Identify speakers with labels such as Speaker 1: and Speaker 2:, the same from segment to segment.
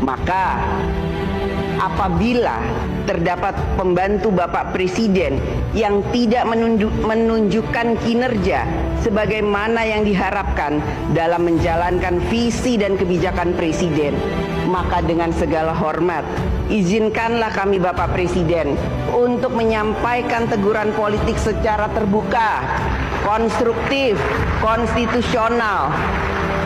Speaker 1: Maka apabila terdapat pembantu Bapak Presiden yang tidak menunjukkan kinerja sebagaimana yang diharapkan dalam menjalankan visi dan kebijakan Presiden, maka dengan segala hormat, izinkanlah kami Bapak Presiden untuk menyampaikan teguran politik secara terbuka, konstruktif, konstitusional,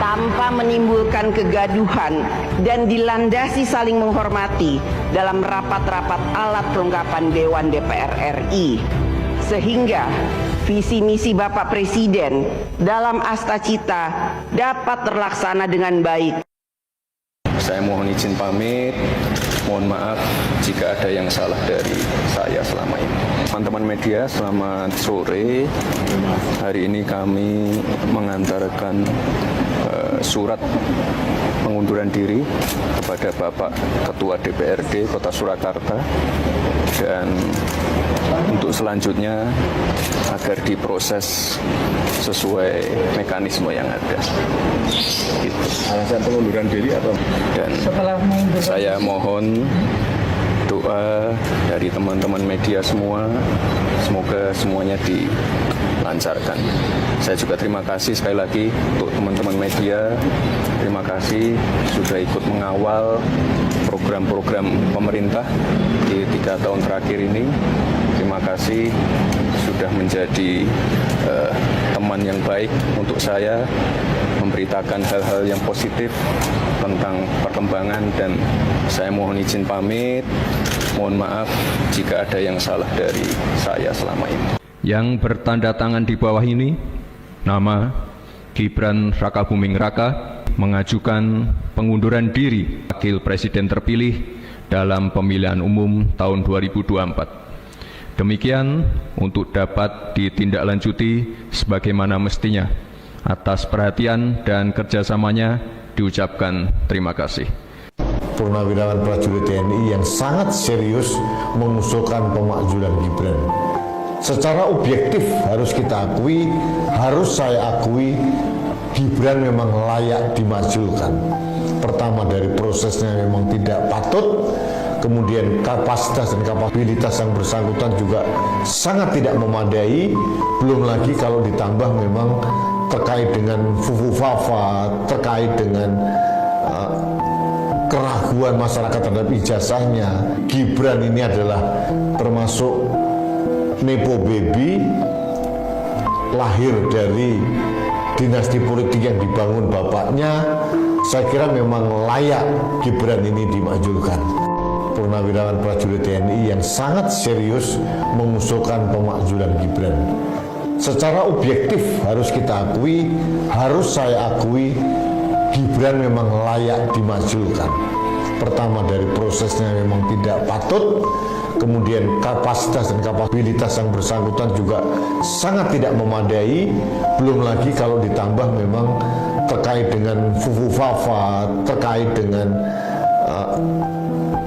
Speaker 1: tanpa menimbulkan kegaduhan dan dilandasi saling menghormati dalam rapat-rapat alat kelengkapan Dewan DPR RI, sehingga visi misi Bapak Presiden dalam Astacita dapat terlaksana dengan baik.
Speaker 2: Saya mohon izin pamit, mohon maaf jika ada yang salah dari saya selama ini. Teman-teman media, selamat sore. Hari ini kami mengantarkan surat pengunduran diri kepada Bapak Ketua DPRD Kota Surakarta, dan untuk selanjutnya agar diproses sesuai mekanisme yang ada. Gitu.
Speaker 3: Alasan pengunduran diri atau?
Speaker 2: Dan saya mohon doa dari teman-teman media semua, semoga semuanya dilancarkan. Saya juga terima kasih sekali lagi untuk teman-teman media, terima kasih sudah ikut mengawal program-program pemerintah di 3 tahun terakhir ini. Terima kasih sudah menjadi teman yang baik untuk saya, memberitakan hal-hal yang positif tentang perkembangan, dan saya mohon izin pamit, mohon maaf jika ada yang salah dari saya selama ini.
Speaker 4: Yang bertanda tangan di bawah ini, nama Gibran Rakabuming Raka mengajukan pengunduran diri Wakil Presiden terpilih dalam pemilihan umum tahun 2024. Demikian untuk dapat ditindaklanjuti sebagaimana mestinya. Atas perhatian dan kerjasamanya diucapkan terima kasih.
Speaker 3: Purnawirawan prajurit TNI yang sangat serius mengusulkan pemakzulan Gibran. Secara objektif harus kita akui, harus saya akui, Gibran memang layak dimajukan. Pertama, dari prosesnya memang tidak patut, kemudian kapasitas dan kapabilitas yang bersangkutan juga sangat tidak memadai, belum lagi kalau ditambah memang terkait dengan fufu-fafa, terkait dengan keraguan masyarakat terhadap ijazahnya. Gibran ini adalah termasuk nepo baby, lahir dari dinasti politik yang dibangun bapaknya. Saya kira memang layak Gibran ini dimajukan. Purnawirawan prajurit TNI yang sangat serius mengusulkan pemakzulan Gibran. Secara objektif harus kita akui, harus saya akui, Gibran memang layak dimajukan. Pertama, dari prosesnya memang tidak patut, kemudian kapasitas dan kapabilitas yang bersangkutan juga sangat tidak memadai, belum lagi kalau ditambah memang terkait dengan fufu-fafa, terkait dengan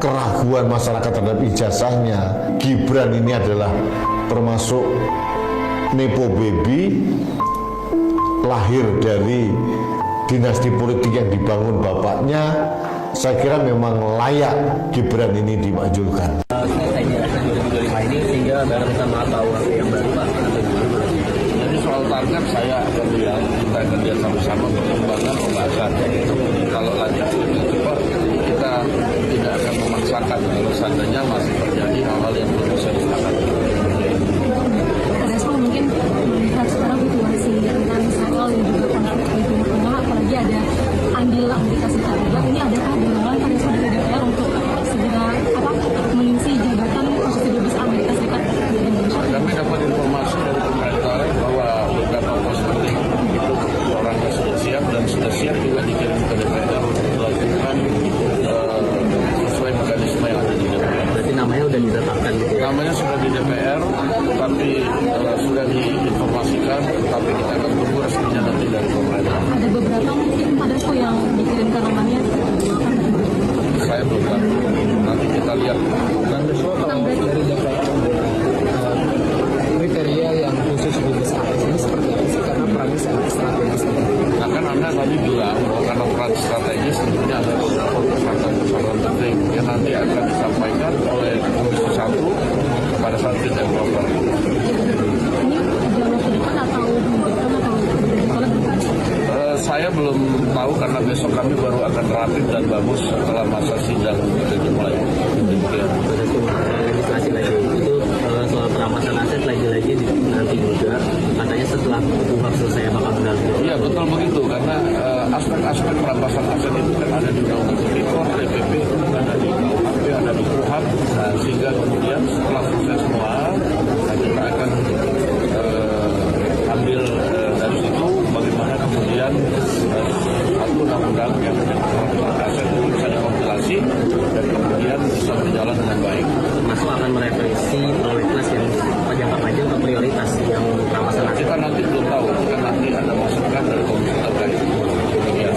Speaker 3: keraguan masyarakat terhadap ijazahnya. Gibran ini adalah termasuk nepo baby, lahir dari dinasti politik yang dibangun bapaknya. Saya kira memang layak Gibran ini dimajukan.
Speaker 5: Ini sehingga kita tahu yang baru Pak. Jadi soal target saya akan bilang kita akan lihat sama-sama perkembangan pembahasan. Kalau lanjut lebih cepat, kita tidak akan memaksakan kalau seandainya masih terjadi hal-hal yang belum bisa disepakati.
Speaker 6: Respon mungkin melihat sekarang situasi dengan Israel yang juga konflik di Timur Tengah, apalagi ada andil Amerika Serikat juga, ini adakah dorongan pada saudara DPR untuk segera mengisi jabatan posisi dubes Amerika Serikat di Indonesia?
Speaker 5: Kami dapat informasi dari pemerintah bahwa beberapa pos penting itu orangnya sudah siap dan sudah siap juga dikirim ke DPR untuk dilakukan nanti akan disampaikan oleh Komisi 1 pada saat fit and proper.
Speaker 6: Ini jauh ke depan atau
Speaker 5: Saya belum tahu karena besok kami baru akan rapim dan bagus setelah masa sidang itu dimulai. Demikian.
Speaker 7: Legislasi lagi itu soal perampasan aset lagi-lagi nanti juga katanya setelah KUHP selesai bakal berlaku.
Speaker 5: Iya betul begitu karena aspek-aspek perampasan aset itu kan ada di Undang-Undang Tipikor, ada di PP, ada di KUHP, ada di KUHP, sehingga kemudian setelah selesai semua kita akan ambil dari situ bagaimana kemudian satu undang-undang yang perampasan aset itu bisa dikompilasi dan kemudian bisa berjalan dengan baik.
Speaker 7: Masuk akan merevisi prolegnas yang jangka panjang atau prioritas yang perampasan aset.
Speaker 5: Kita nanti belum tahu, kita nanti ada masukan dari komisi terkait. Demikian.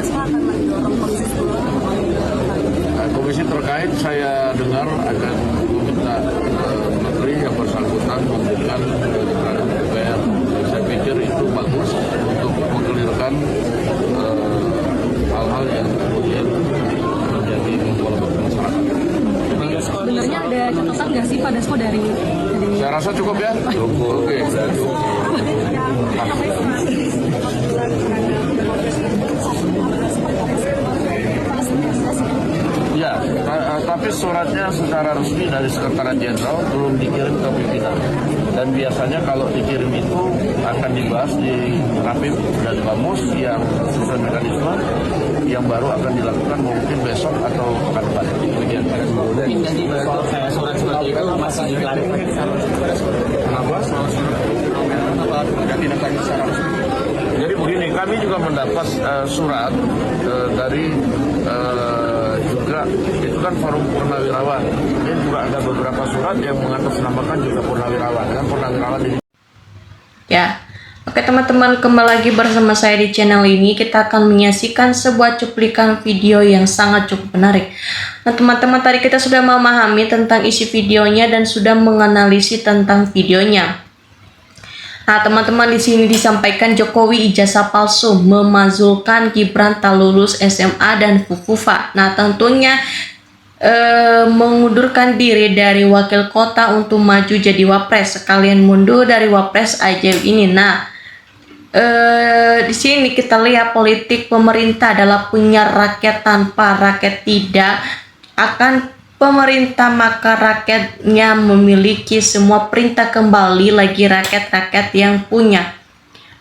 Speaker 6: soal pendanaan
Speaker 5: Komisi terkait saya dengar akan meminta menteri yang bersangkutan memberikan keterangan DPR. Saya pikir itu bagus untuk mengkelirkan hal-hal yang kemudian menjadi membuat masyarakat.
Speaker 6: sebenarnya ada catatan nggak sih Pak Dasko dari
Speaker 5: Saya rasa cukup ya. Cukup. Oke. Ya, tapi suratnya secara resmi dari Sekretariat Jenderal belum dikirim ke pimpinan. Dan biasanya kalau dikirim itu akan dibahas di Rapim dan Bamus yang sesuai mekanisme yang baru akan dilakukan mungkin besok atau pekan depan. Demikian.
Speaker 7: Jadi soal kayak surat seperti itu masih diklarifikasi.
Speaker 5: Kenapa? Jadi begini, kami juga mendapat surat dari juga itu kan forum purnawirawan. Ini juga ada beberapa surat yang mengatasnamakan juga purnawirawan. Dan purnawirawan ini.
Speaker 8: Ya, oke teman-teman, kembali lagi bersama saya di channel ini. Kita akan menyaksikan sebuah cuplikan video yang sangat cukup menarik. Nah teman-teman, tadi kita sudah memahami tentang isi videonya dan sudah menganalisis tentang videonya. Nah teman-teman, di sini disampaikan Jokowi ijazah palsu memazulkan Gibran tak lulus SMA dan FUFA. Nah tentunya mengundurkan diri dari wakil kota untuk maju jadi wapres, sekalian mundur dari wapres ajaib ini. Nah di sini kita lihat politik pemerintah adalah punya rakyat, tanpa rakyat tidak akan pemerintah, maka rakyatnya memiliki semua perintah kembali lagi rakyat-rakyat yang punya.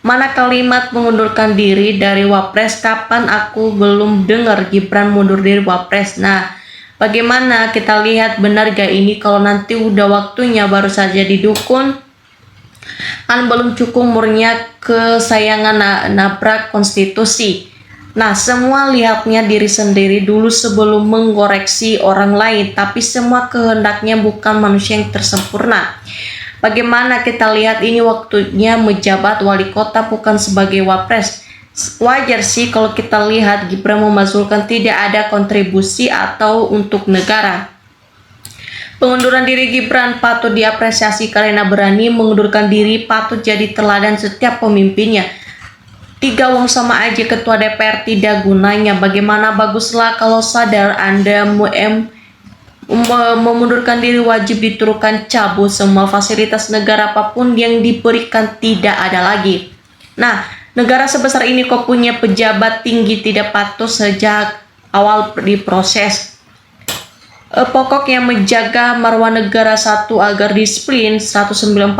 Speaker 8: Mana kalimat mengundurkan diri dari wapres? Kapan aku belum dengar Gibran mundur dari wapres. Nah bagaimana kita lihat, benar gak ini kalau nanti udah waktunya baru saja didukung? Kan belum cukup umurnya, kesayangan nabrak konstitusi. Nah semua lihatnya diri sendiri dulu sebelum mengoreksi orang lain, tapi semua kehendaknya bukan manusia yang tersempurna. Bagaimana kita lihat ini waktunya menjabat wali kota bukan sebagai wapres. Wajar sih kalau kita lihat Gibran memazulkan tidak ada kontribusi atau untuk negara. Pengunduran diri Gibran patut diapresiasi karena berani mengundurkan diri, patut jadi teladan setiap pemimpinnya. 3 wong sama aja ketua DPR tidak gunanya. Bagaimana baguslah kalau sadar Anda memundurkan diri, wajib diturunkan, cabut semua fasilitas negara apapun yang diberikan, tidak ada lagi. Nah negara sebesar ini kok punya pejabat tinggi tidak patuh sejak awal diproses. Pokok yang menjaga marwah negara satu agar disiplin, 1945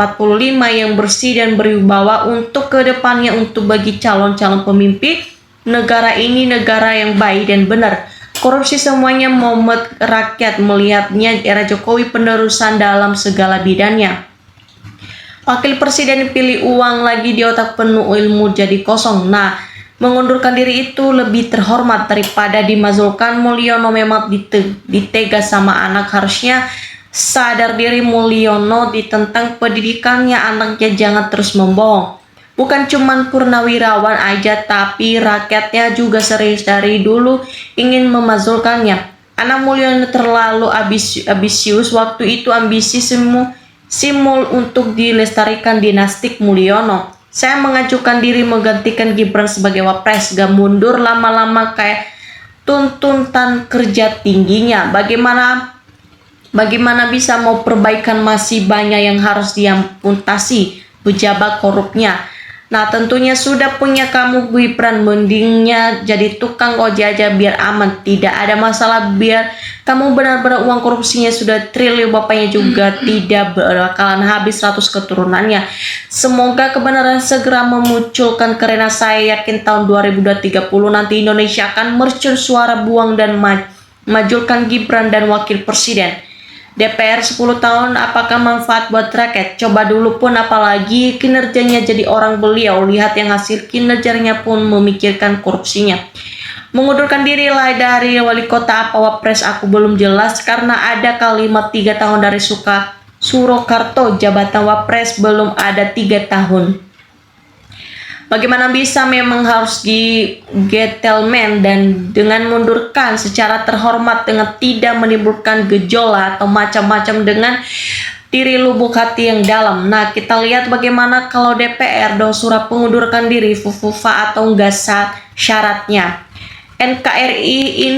Speaker 8: yang bersih dan berwibawa untuk kedepannya, untuk bagi calon-calon pemimpin negara ini negara yang baik dan benar. Korupsi semuanya momet rakyat melihatnya era Jokowi penerusan dalam segala bidangnya. Wakil presiden pilih uang lagi di otak penuh ilmu jadi kosong. Nah mengundurkan diri itu lebih terhormat daripada dimazulkan. Mulyono memang ditegas sama anak, harusnya sadar diri Mulyono tentang pendidikannya, anaknya jangan terus membohong. Bukan cuman purnawirawan aja, tapi rakyatnya juga serius dari dulu ingin memazulkannya. Anak Mulyono terlalu ambisius waktu itu, ambisi simbol untuk dilestarikan dinasti Mulyono. Saya mengajukan diri menggantikan Gibran sebagai wapres, gak mundur lama-lama kayak tuntutan kerja tingginya. Bagaimana bisa mau perbaikan, masih banyak yang harus diamputasi pejabat korupnya. Nah tentunya sudah punya kamu Gibran, mendingnya jadi tukang ojek aja biar aman, tidak ada masalah. Biar kamu benar-benar uang korupsinya sudah triliun, bapaknya juga tidak bakalan habis 100 keturunannya. Semoga kebenaran segera memunculkan, karena saya yakin tahun 2030 nanti Indonesia akan mercun suara buang dan majulkan Gibran dan wakil presiden. DPR 10 tahun apakah manfaat buat rakyat? Coba dulu pun, apalagi kinerjanya jadi orang beliau. Lihat yang hasil kinerjanya pun memikirkan korupsinya. Mengundurkan diri lah dari wali kota apa wapres aku belum jelas, karena ada kalimat 3 tahun dari Surakarta, jabatan wapres belum ada 3 tahun. Bagaimana bisa, memang harus di gentleman dan dengan mundurkan secara terhormat dengan tidak menimbulkan gejolak atau macam-macam dengan diri lubuk hati yang dalam. Nah kita lihat bagaimana kalau DPR dong surat mengundurkan diri fufufa atau enggak syaratnya. NKRI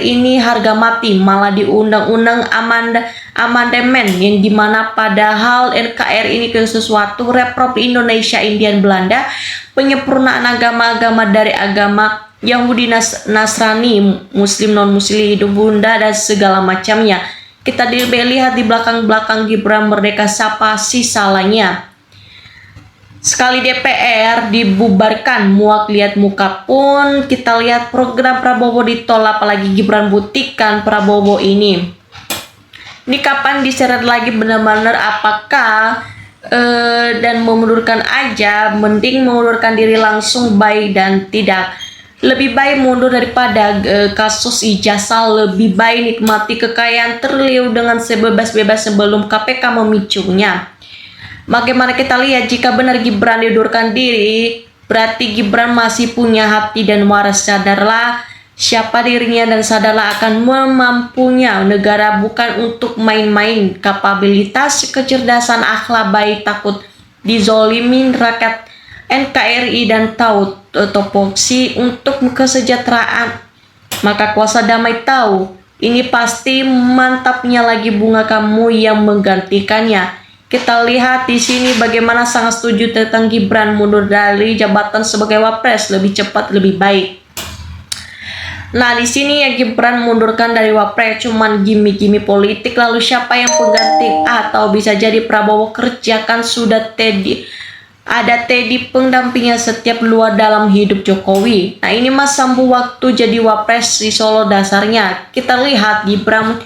Speaker 8: ini harga mati, malah di undang-undang amandemen yang dimana padahal NKRI ini ke sesuatu Republik Indonesia Indian Belanda, penyempurnaan agama-agama dari agama Yahudi, Nasrani, Muslim, non-Muslim, hidup bunda dan segala macamnya. Kita lihat di belakang Gibran Merdeka, siapa sih salahnya? Sekali DPR dibubarkan, muak lihat muka pun. Kita lihat program Prabowo ditolak, apalagi Gibran buktikan Prabowo ini. Ini kapan diseret lagi benar-benar, apakah dan mengundurkan aja, mending mengundurkan diri langsung, baik dan tidak. Lebih baik mundur daripada kasus ijazah, lebih baik nikmati kekayaan triliun dengan sebebas-bebas sebelum KPK memicunya. Bagaimana kita lihat, jika benar Gibran diundurkan diri, berarti Gibran masih punya hati dan waras. Sadarlah siapa dirinya dan sadarlah akan memampunya negara, bukan untuk main-main. Kapabilitas, kecerdasan, akhlak baik, takut dizolimin rakyat NKRI dan tahu topoksi untuk kesejahteraan. Maka kuasa damai tahu, ini pasti mantapnya lagi bunga kamu yang menggantikannya. Kita lihat di sini bagaimana sangat setuju tentang Gibran mundur dari jabatan sebagai wapres, lebih cepat lebih baik. Nah di sini ya Gibran mundurkan dari wapres cuman gimmick-gimmick politik, lalu siapa yang pengganti? Atau bisa jadi Prabowo kerjakan, sudah ada Teddy pendampingnya setiap luar dalam hidup Jokowi. Nah ini mas sambu waktu jadi wapres di Solo dasarnya. Kita lihat Gibran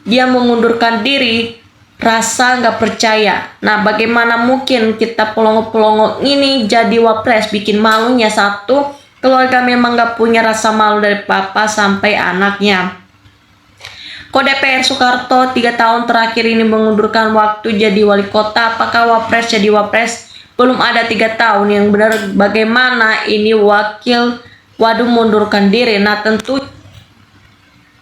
Speaker 8: dia mengundurkan diri, rasa nggak percaya. Nah bagaimana mungkin kita pelongo-pelongo ini jadi wapres? Bikin malunya satu, keluarga memang nggak punya rasa malu dari papa sampai anaknya. Kok DPR Soekarto 3 tahun terakhir ini mengundurkan waktu jadi wali kota, apakah wapres jadi wapres? Belum ada 3 tahun yang benar. Bagaimana ini waduh mundurkan diri. Nah tentu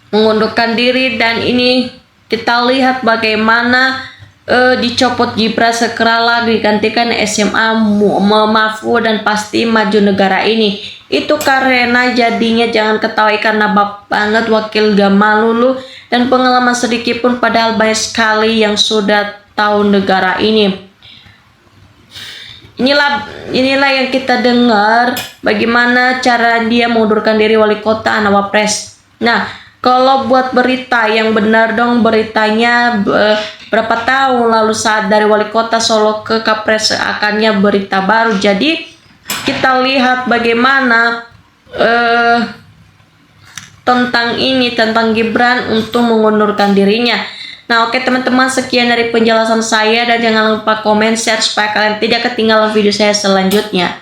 Speaker 8: mengundurkan diri, dan ini kita lihat bagaimana dicopot Gibran, segeralah digantikan SMA Mahfud dan pasti maju negara ini. Itu karena jadinya jangan ketahui karena banget wakil Gamal Lulu dan pengalaman sedikit pun, padahal banyak sekali yang sudah tahu negara ini. Inilah yang kita dengar bagaimana cara dia mengundurkan diri wali kota anak wapres. Nah kalau buat berita yang benar dong, beritanya berapa tahun lalu saat dari wali kota Solo ke Kapres akannya berita baru. Jadi kita lihat bagaimana tentang Gibran untuk mengundurkan dirinya. Nah oke teman-teman, sekian dari penjelasan saya, dan jangan lupa komen, share supaya kalian tidak ketinggalan video saya selanjutnya.